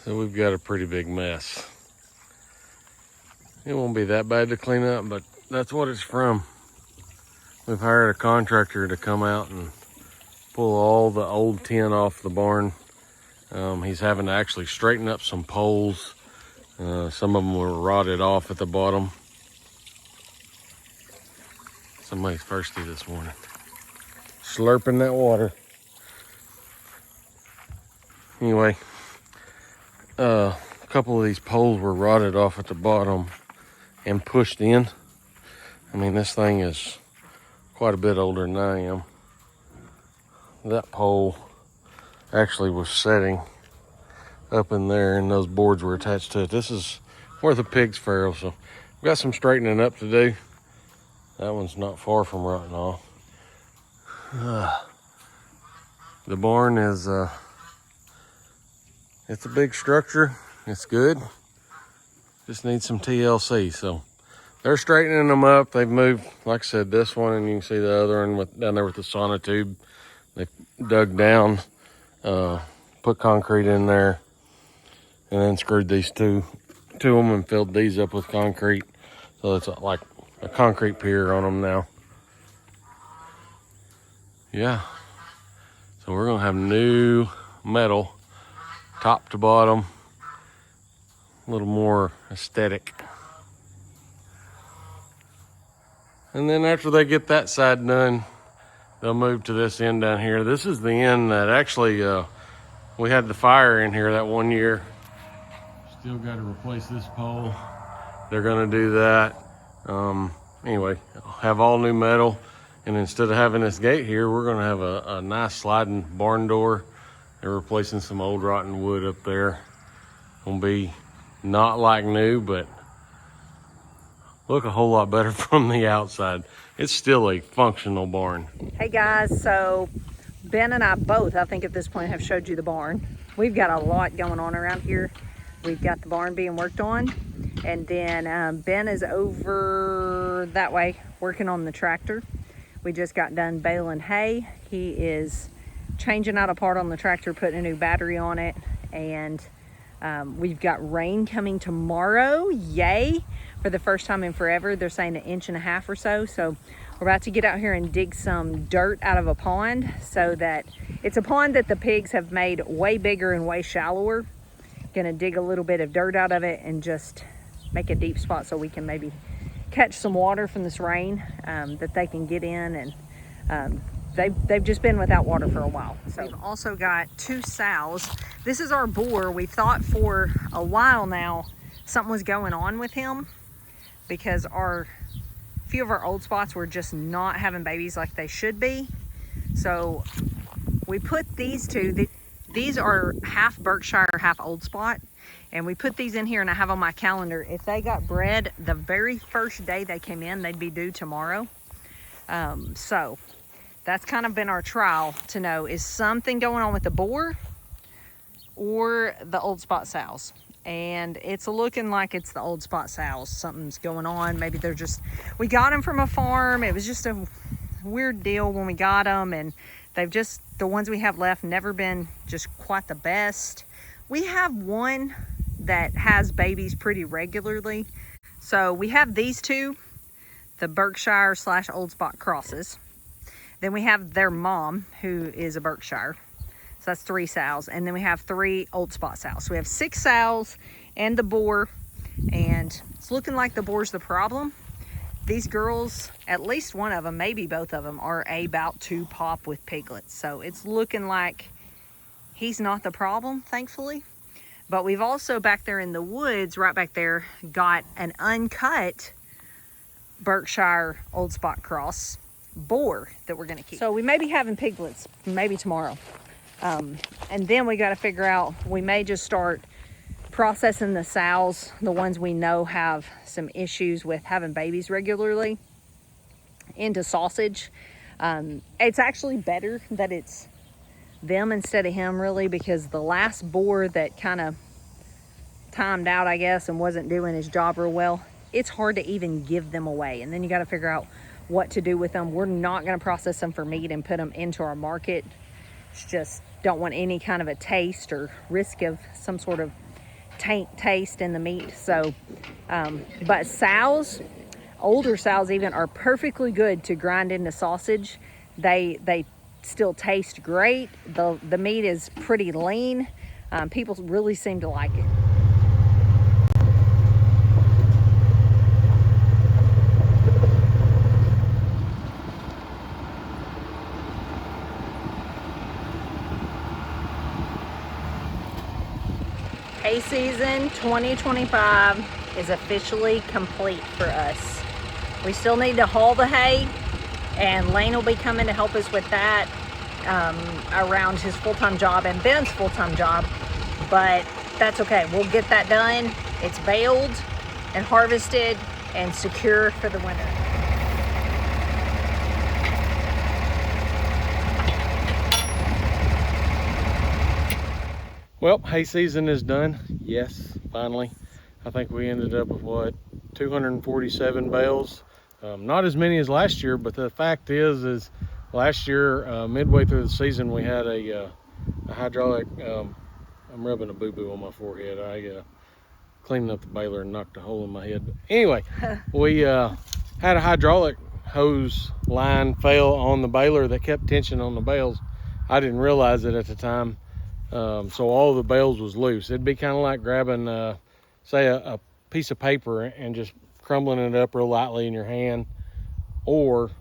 So we've got a pretty big mess. It won't be that bad to clean up, but that's what it's from. We've hired a contractor to come out and pull all the old tin off the barn. He's having to actually straighten up some poles. Some of them were rotted off at the bottom. Somebody's thirsty this morning. Slurping that water. Anyway, a couple of these poles were rotted off at the bottom and pushed in. I mean, this thing is quite a bit older than I am. That pole actually was setting up in there and those boards were attached to it. This is where the pigs farrow, so we've got some straightening up to do. That one's not far from rotting off. The barn is, it's a big structure. It's good. Just needs some TLC. So they're straightening them up. They've moved, like I said, this one, and you can see the other one down there with the sonotube. They dug down, put concrete in there, and then screwed these two of them and filled these up with concrete. So it's like a concrete pier on them now. Yeah. So we're gonna have new metal, top to bottom, a little more aesthetic. And then after they get that side done, they'll move to this end down here. This is the end that actually, we had the fire in here that one year. Still got to replace this pole. They're gonna do that. Anyway, have all new metal. And instead of having this gate here, we're gonna have a nice sliding barn door. They're replacing some old rotten wood up there. Gonna be not like new, but look a whole lot better from the outside. It's still a functional barn. Hey guys, so Ben and I both, I think at this point, have showed you the barn. We've got a lot going on around here. We've got the barn being worked on, and then Ben is over that way working on the tractor. We just got done baling hay. He is changing out a part on the tractor, putting a new battery on it, and we've got rain coming tomorrow. Yay! For the first time in forever. They're saying 1.5 inches or so. So we're about to get out here and dig some dirt out of a pond, so that it's a pond that the pigs have made way bigger and way shallower. Gonna dig a little bit of dirt out of it and just make a deep spot so we can maybe catch some water from this rain that they can get in. And they've just been without water for a while. So we've also got 2 sows. This is our boar. We thought for a while now something was going on with him, because a few of our old spots were just not having babies like they should be. So we put these two, these are half Berkshire, half old spot. And we put these in here, and I have on my calendar, if they got bred the very first day they came in, they'd be due tomorrow. So that's kind of been our trial to know, is something going on with the boar or the old spot sows? And it's looking like it's the old spot sows. Something's going on. Maybe they're just, we got them from a farm. It was just a weird deal when we got them, and they've just, the ones we have left, never been just quite the best. We have one that has babies pretty regularly. So we have these two, the Berkshire / old spot crosses. Then we have their mom, who is a Berkshire. So that's 3 sows. And then we have 3 old spot sows. So we have 6 sows and the boar. And it's looking like the boar's the problem. These girls, at least one of them, maybe both of them, are about to pop with piglets. So it's looking like he's not the problem, thankfully. But we've also back there in the woods, right back there, got an uncut Berkshire old spot cross boar that we're gonna keep. So we may be having piglets, maybe tomorrow. And then we got to figure out, we may just start processing the sows, the ones we know have some issues with having babies regularly, into sausage. It's actually better that it's them instead of him, really, because the last boar that kind of timed out, I guess, and wasn't doing his job real well, it's hard to even give them away. And then you got to figure out what to do with them. We're not going to process them for meat and put them into our market. It's just don't want any kind of a taste or risk of some sort of taste in the meat. So, but sows, older sows even, are perfectly good to grind into sausage. They still taste great. The meat is pretty lean. People really seem to like it. Hay season 2025 is officially complete for us. We still need to haul the hay, and Lane will be coming to help us with that around his full-time job and Ben's full-time job, but that's okay. We'll get that done. It's baled and harvested and secure for the winter. Well, hay season is done. Yes, finally. I think we ended up with what, 247 bales. Not as many as last year, but the fact is last year, midway through the season, we had a hydraulic. I'm rubbing a boo-boo on my forehead. I cleaned up the baler and knocked a hole in my head. But anyway, we had a hydraulic hose line fail on the baler that kept tension on the bales. I didn't realize it at the time. So all the bales was loose. It'd be kind of like grabbing, say, a piece of paper and just crumbling it up real lightly in your hand, or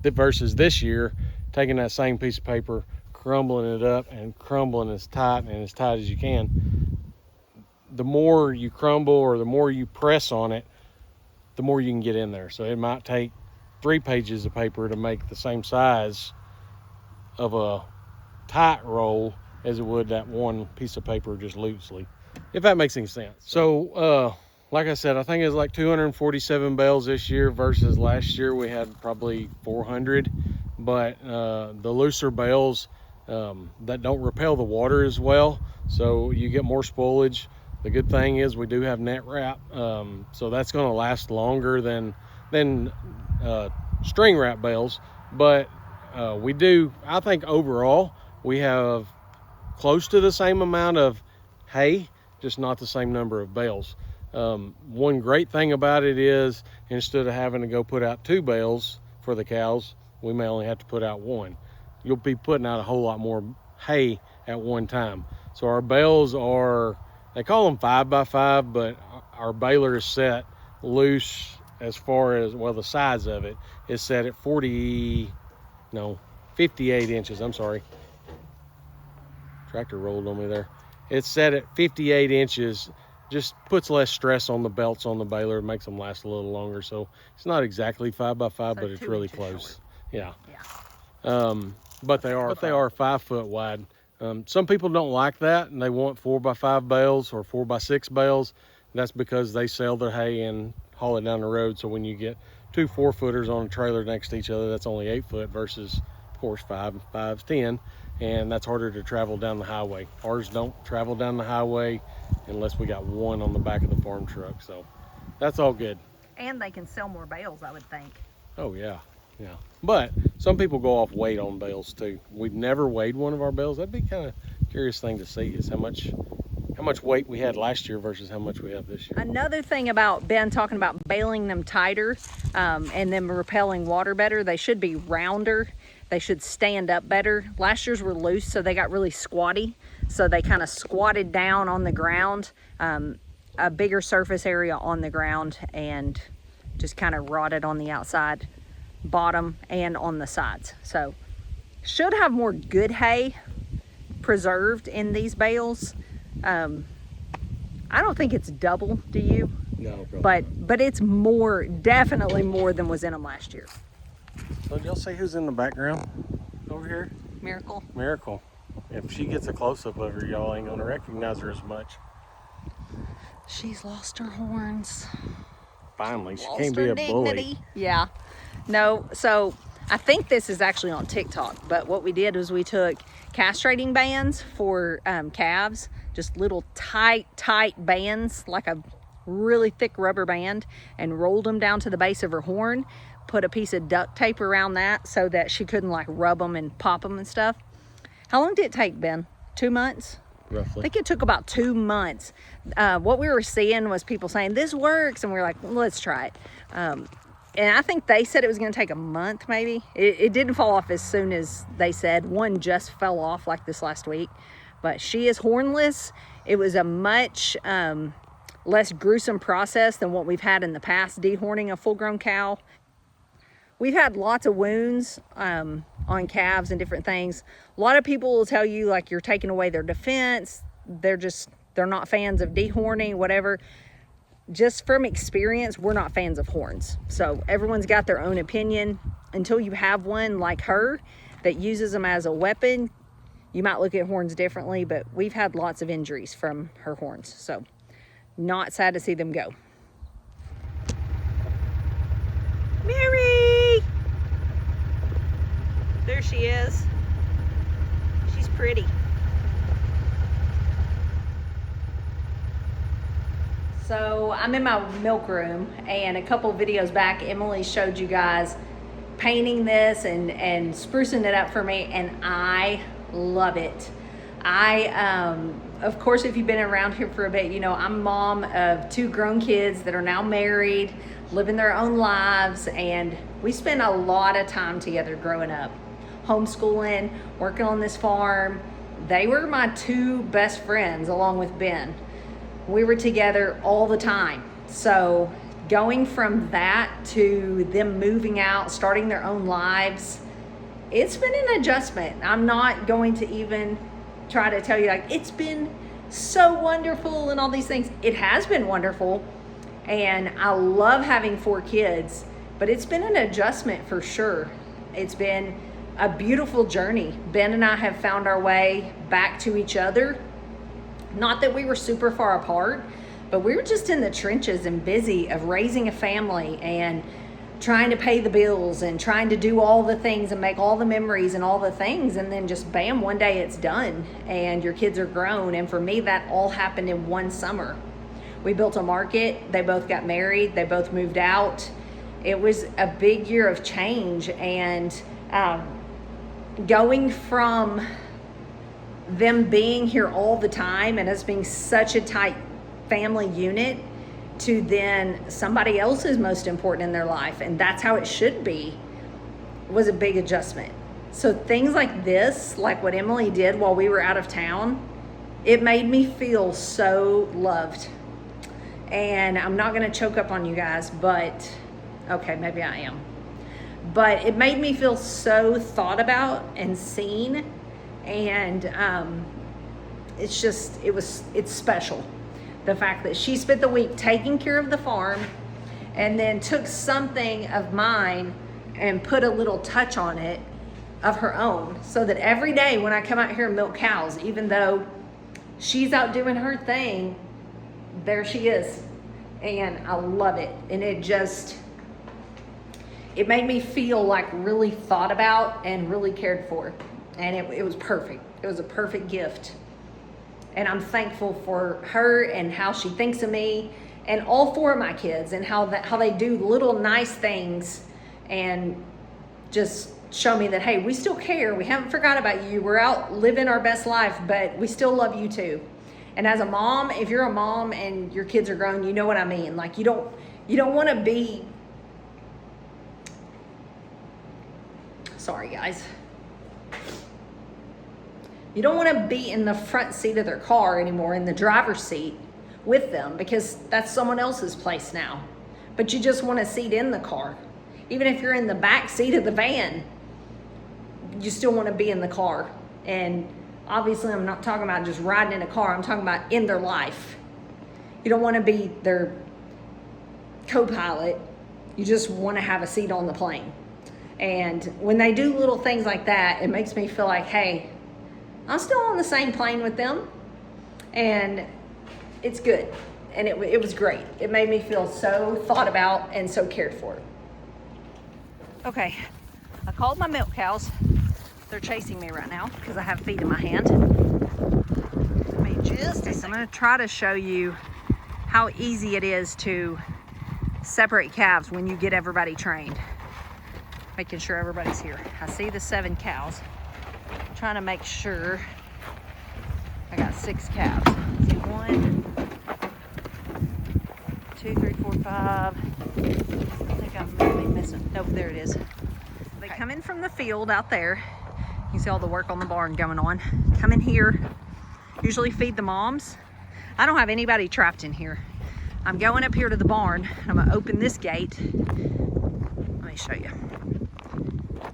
versus this year, taking that same piece of paper, crumbling it up and crumbling as tight as you can. The more you crumble or the more you press on it, the more you can get in there. So it might take 3 pages of paper to make the same size of a tight roll as it would that one piece of paper just loosely, if that makes any sense. So like I said, I think it was like 247 bales this year versus last year we had probably 400. But the looser bales that don't repel the water as well, so you get more spoilage. The good thing is we do have net wrap, so that's going to last longer than string wrap bales. But we do, I think overall we have close to the same amount of hay, just not the same number of bales. One great thing about it is, instead of having to go put out 2 bales for the cows, we may only have to put out 1. You'll be putting out a whole lot more hay at one time. So our bales are, they call them 5x5, but our baler is set loose as far as, well, the size of it is set at 58 inches. I'm sorry. Tractor rolled on me there. It's set at 58 inches. Just puts less stress on the belts on the baler. It makes them last a little longer. So it's not exactly 5x5, so but it's really close. Short. Yeah. But they are 5 foot wide. Some people don't like that, and they want 4x5 bales or 4x6 bales. That's because they sell their hay and haul it down the road. So when you get 2 4-footers on a trailer next to each other, that's only 8 foot versus, of course, 5's 10. And that's harder to travel down the highway. Ours don't travel down the highway unless we got one on the back of the farm truck. So that's all good. And they can sell more bales, I would think. Oh yeah, yeah. But some people go off weight on bales too. We've never weighed one of our bales. That'd be kind of curious thing to see, is how much weight we had last year versus how much we have this year. Another thing about Ben talking about baling them tighter and them repelling water better, they should be rounder. They should stand up better. Last year's were loose, so they got really squatty. So they kind of squatted down on the ground, a bigger surface area on the ground, and just kind of rotted on the outside, bottom, and on the sides. So should have more good hay preserved in these bales. I don't think it's double, do you? No, but it's more, definitely more than was in them last year. So y'all see who's in the background over here? Miracle. Miracle. If she gets a close-up of her, y'all ain't gonna recognize her as much. She's lost her horns. Finally, she Lost can't be her a bully. dignity. Yeah. No, so I think this is actually on TikTok, but what we did was we took castrating bands for calves, just little tight bands, like a really thick rubber band, and rolled them down to the base of her horn, put a piece of duct tape around that so that she couldn't like rub them and pop them and stuff. How long did it take, Ben? 2 months? roughly? I think it took about 2 months. What we were seeing was people saying this works, and we were like, well, let's try it. And I think they said it was going to take a month, maybe. It didn't fall off as soon as they said. One just fell off like this last week, but she is hornless. It was a much less gruesome process than what we've had in the past, dehorning a full-grown cow. We've had lots of wounds on calves and different things. A lot of people will tell you like you're taking away their defense. They're not fans of dehorning, whatever. Just from experience, we're not fans of horns. So everyone's got their own opinion. Until you have one like her that uses them as a weapon, you might look at horns differently, but we've had lots of injuries from her horns. So not sad to see them go. Mary! There she is. She's pretty. So I'm in my milk room, and a couple of videos back, Emily showed you guys painting this and sprucing it up for me, and I love it. Of course, if you've been around here for a bit, you know I'm mom of 2 grown kids that are now married, living their own lives, and we spent a lot of time together growing up, homeschooling, working on this farm. They were my 2 best friends along with Ben. We were together all the time. So going from that to them moving out, starting their own lives, it's been an adjustment. I'm not going to even try to tell you like it's been so wonderful and all these things. It has been wonderful, and I love having 4 kids, but it's been an adjustment for sure. It's been a beautiful journey. Ben and I have found our way back to each other. Not that we were super far apart, but we were just in the trenches and busy of raising a family and trying to pay the bills and trying to do all the things and make all the memories and all the things. And then just bam, one day it's done and your kids are grown. And for me, that all happened in one summer. We built a market. They both got married. They both moved out. It was a big year of change, and going from them being here all the time and us being such a tight family unit to then somebody else is most important in their life, and that's how it should be, was a big adjustment. So things like this, like what Emily did while we were out of town, it made me feel so loved. And I'm not gonna choke up on you guys, but okay, maybe I am. But it made me feel so thought about and seen. And it's special. The fact that she spent the week taking care of the farm and then took something of mine and put a little touch on it of her own, so that every day when I come out here and milk cows, even though she's out doing her thing, there she is. And I love it. And it made me feel like really thought about and really cared for. And it was perfect. It was a perfect gift. And I'm thankful for her and how she thinks of me and all 4 of my kids, and how they do little nice things and just show me that, hey, we still care. We haven't forgot about you. We're out living our best life, but we still love you too. And as a mom, if you're a mom and your kids are grown, you know what I mean. Like you don't want to be, sorry guys. You don't want to be in the front seat of their car anymore, in the driver's seat with them, because that's someone else's place now. But you just want a seat in the car. Even if you're in the back seat of the van, you still want to be in the car. And obviously I'm not talking about just riding in a car. I'm talking about in their life. You don't want to be their co-pilot. You just want to have a seat on the plane. And when they do little things like that, it makes me feel like, hey, I'm still on the same plane with them, and it's good. And it was great. It made me feel so thought about and so cared for. Okay, I called my milk cows. They're chasing me right now because I have feed in my hand. Let me just, I'm gonna try to show you how easy it is to separate calves when you get everybody trained. Making sure everybody's here. I see the 7 cows. Trying to make sure I I got 6 calves. See, 1, 2, 3, 4, 5. I think I'm maybe missing. Nope, there it is. They come in from the field out there. You can see all the work on the barn going on. Come in here, usually feed the moms. I don't have anybody trapped in here. I'm going up here to the barn. I'm gonna open this gate. Let me show you.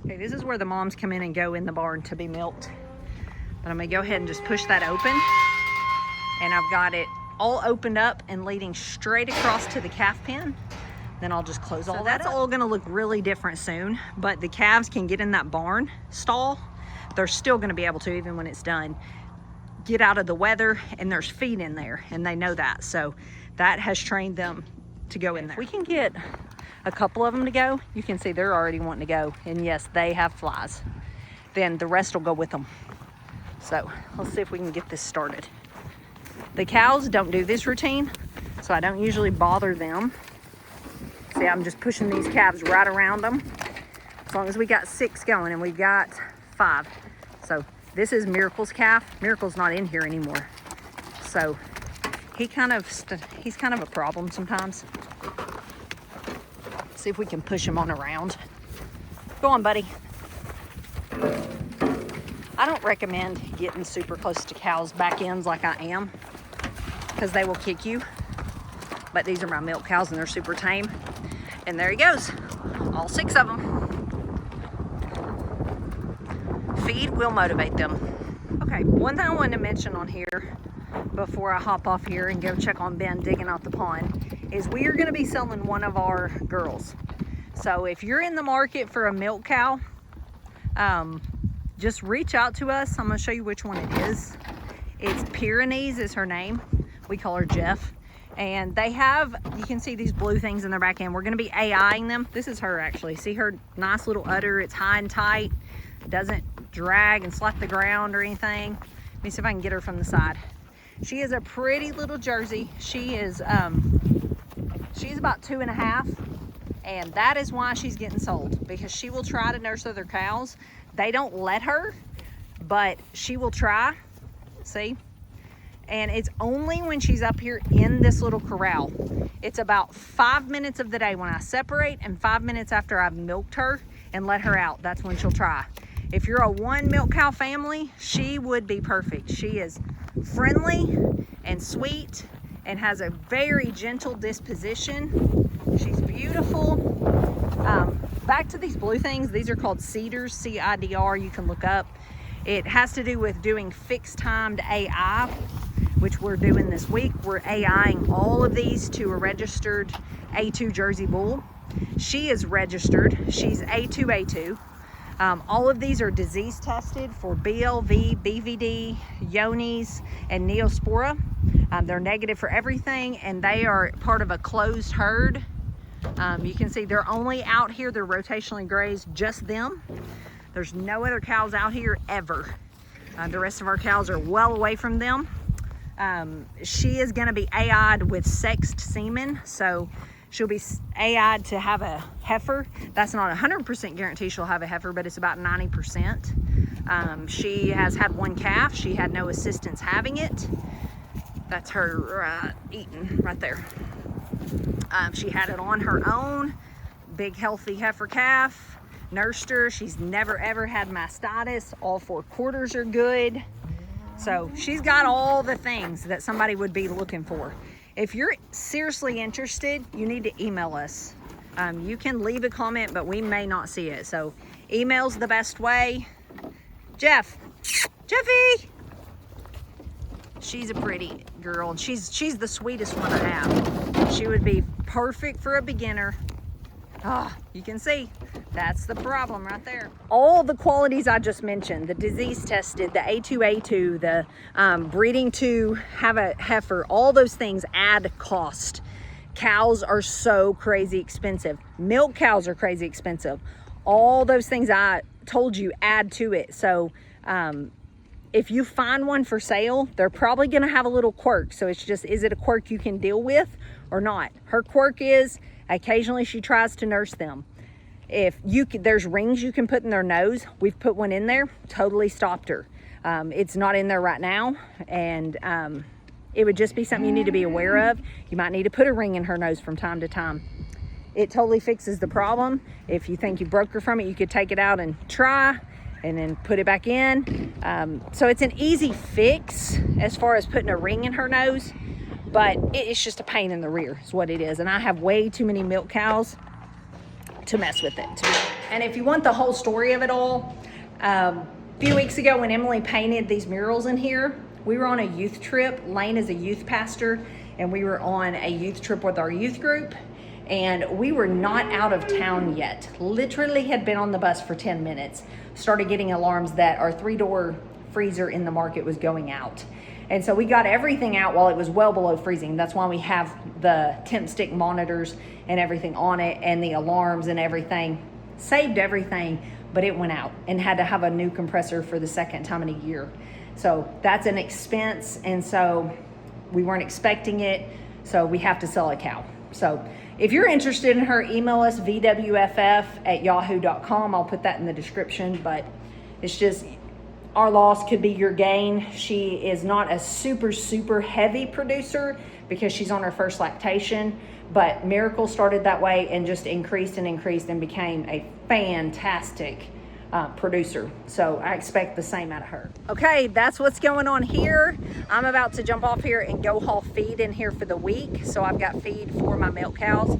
Okay, this is where the moms come in and go in the barn to be milked. But I'm gonna go ahead and just push that open. And I've got it all opened up and leading straight across to the calf pen. Then I'll just close all that up. That's all gonna look really different soon, but the calves can get in that barn stall. They're still gonna be able to, even when it's done, get out of the weather, and there's feed in there, and they know that. So that has trained them to go in there. If we can get a couple of them to go, you can see they're already wanting to go. And yes, they have flies. Then the rest will go with them. So let's see if we can get this started. The cows don't do this routine, so I don't usually bother them. See, I'm just pushing these calves right around them. As long as we got 6 going, and we've got 5. So this is Miracle's calf. Miracle's not in here anymore. So he's kind of a problem sometimes. See if we can push him on around. Go on, buddy. I don't recommend getting super close to cows' back ends like I am, because they will kick you. But these are my milk cows, and they're super tame. And there he goes, all 6 of them. Feed will motivate them. Okay, one thing I wanted to mention on here before I hop off here and go check on Ben digging out the pond is we are gonna be selling one of our girls. So if you're in the market for a milk cow, just reach out to us. I'm gonna show you which one it is. It's Pyrenees is her name. We call her Jeff. And they have, you can see these blue things in their back end. We're gonna be AIing them. This is her actually. See her nice little udder, it's high and tight. Doesn't drag and slap the ground or anything. Let me see if I can get her from the side. She is a pretty little Jersey. She's about 2.5, and that is why she's getting sold, because she will try to nurse other cows. They don't let her, but she will try. See? And it's only when she's up here in this little corral. It's about 5 minutes of the day when I separate, and 5 minutes after I've milked her and let her out. That's when she'll try. If you're a 1 milk cow family, she would be perfect. She is friendly and sweet and has a very gentle disposition. She's beautiful. Back to these blue things. These are called CIDR, C-I-D-R. You can look up. It has to do with doing fixed timed AI, which we're doing this week. We're AIing all of these to a registered A2 Jersey bull. She is registered. She's A2A2. All of these are disease tested for BLV, BVD, Yonis, and Neospora. They're negative for everything, and they are part of a closed herd. You can see they're only out here, they're rotationally grazed, just them. There's no other cows out here ever. The rest of our cows are well away from them. She is gonna be AI'd with sexed semen, so she'll be AI'd to have a heifer. That's not 100% guarantee she'll have a heifer, but it's about 90%. She has had 1 calf. She had no assistance having it. That's her eating right there. She had it on her own. Big healthy heifer calf. Nursed her. She's never ever had mastitis. All 4 quarters are good. So she's got all the things that somebody would be looking for. If you're seriously interested, you need to email us. You can leave a comment, but we may not see it. So email's the best way. Jeffy! She's a pretty girl, and she's the sweetest one I have. She would be perfect for a beginner. Ah, you can see, that's the problem right there. All the qualities I just mentioned, the disease tested, the A2A2, the breeding to have a heifer, all those things add cost. Cows are so crazy expensive. Milk cows are crazy expensive. All those things I told you add to it. So if you find one for sale, they're probably gonna have a little quirk. So it's just, is it a quirk you can deal with or not? Her quirk is, occasionally she tries to nurse them. If there's rings you can put in their nose, we've put one in there, totally stopped her. It's not in there right now, and it would just be something you need to be aware of. You might need to put a ring in her nose from time to time. It totally fixes the problem. If you think you broke her from it, you could take it out and try, and then put it back in. So it's an easy fix as far as putting a ring in her nose, but it's just a pain in the rear is what it is. And I have way too many milk cows to mess with it. And if you want the whole story of it all, a few weeks ago when Emily painted these murals in here, we were on a youth trip. Lane is a youth pastor, and we were on a youth trip with our youth group, and we were not out of town yet. Literally had been on the bus for 10 minutes. Started getting alarms that our 3-door freezer in the market was going out. And so we got everything out while it was well below freezing. That's why we have the temp stick monitors and everything on it, and the alarms and everything. Saved everything, but it went out and had to have a new compressor for the second time in a year. So that's an expense, and so we weren't expecting it, so we have to sell a cow. So if you're interested in her, email us vwff@yahoo.com. I'll put that in the description, but it's just, our loss could be your gain. She is not a super heavy producer because she's on her first lactation, but Miracle started that way and just increased and became a fantastic producer. So I expect the same out of her. Okay, that's what's going on here. I'm about to jump off here and go haul feed in here for the week. So I've got feed for my milk cows.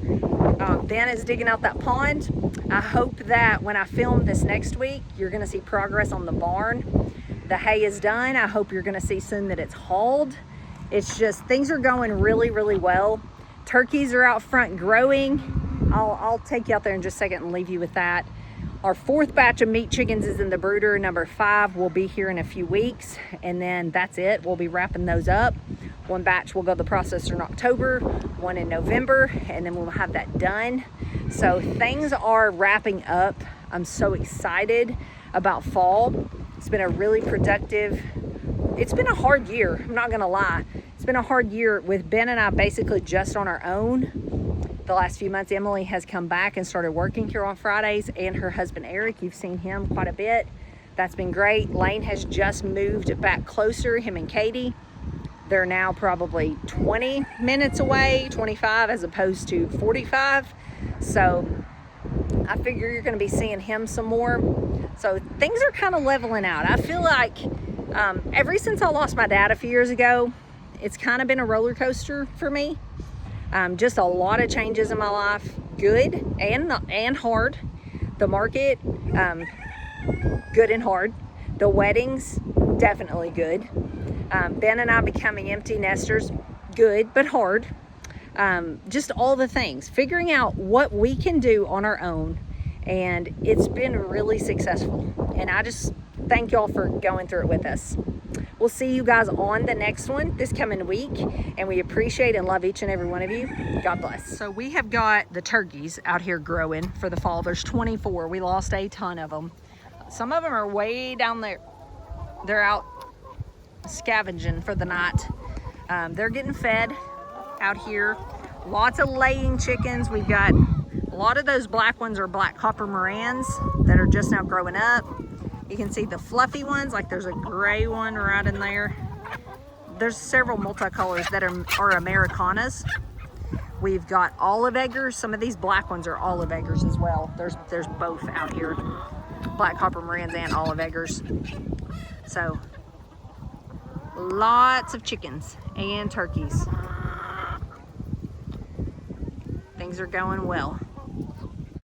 Ben is digging out that pond. I hope that when I film this next week, you're gonna see progress on the barn. The hay is done. I hope you're gonna see soon that it's hauled. It's just, things are going really well. Turkeys are out front growing. I'll take you out there in just a second and leave you with that. Our 4th batch of meat chickens is in the brooder. Number 5 will be here in a few weeks, and then that's it. We'll be wrapping those up. 1 batch will go to the processor in October, 1 in November, and then we'll have that done. So things are wrapping up. I'm so excited about fall. It's been a really productive, it's been a hard year, I'm not gonna lie. It's been a hard year with Ben and I basically just on our own. The last few months, Emily has come back and started working here on Fridays, and her husband Eric, you've seen him quite a bit. That's been great. Lane has just moved back closer, him and Katie. They're now probably 20 minutes away, 25 as opposed to 45. So I figure you're gonna be seeing him some more. So things are kind of leveling out. I feel like ever since I lost my dad a few years ago, it's kind of been a roller coaster for me. Just a lot of changes in my life, good and hard. The market, good and hard. The weddings, definitely good. Ben and I becoming empty nesters, good but hard. Just all the things, figuring out what we can do on our own, and it's been really successful. And I just thank y'all for going through it with us. We'll see you guys on the next one this coming week, and we appreciate and love each and every one of you. God bless. So we have got the turkeys out here growing for the fall. There's 24. We lost a ton of them. Some of them are way down there. They're out scavenging for the night. They're getting fed out here. Lots of laying chickens. We've got a lot of those black ones are black copper Morans that are just now growing up. You can see the fluffy ones, like there's a gray one right in there. There's several multicolors that are Americanas. We've got olive eggers. Some of these black ones are olive eggers as well. There's both out here, black copper Morans and olive eggers. So lots of chickens and turkeys. Things are going well.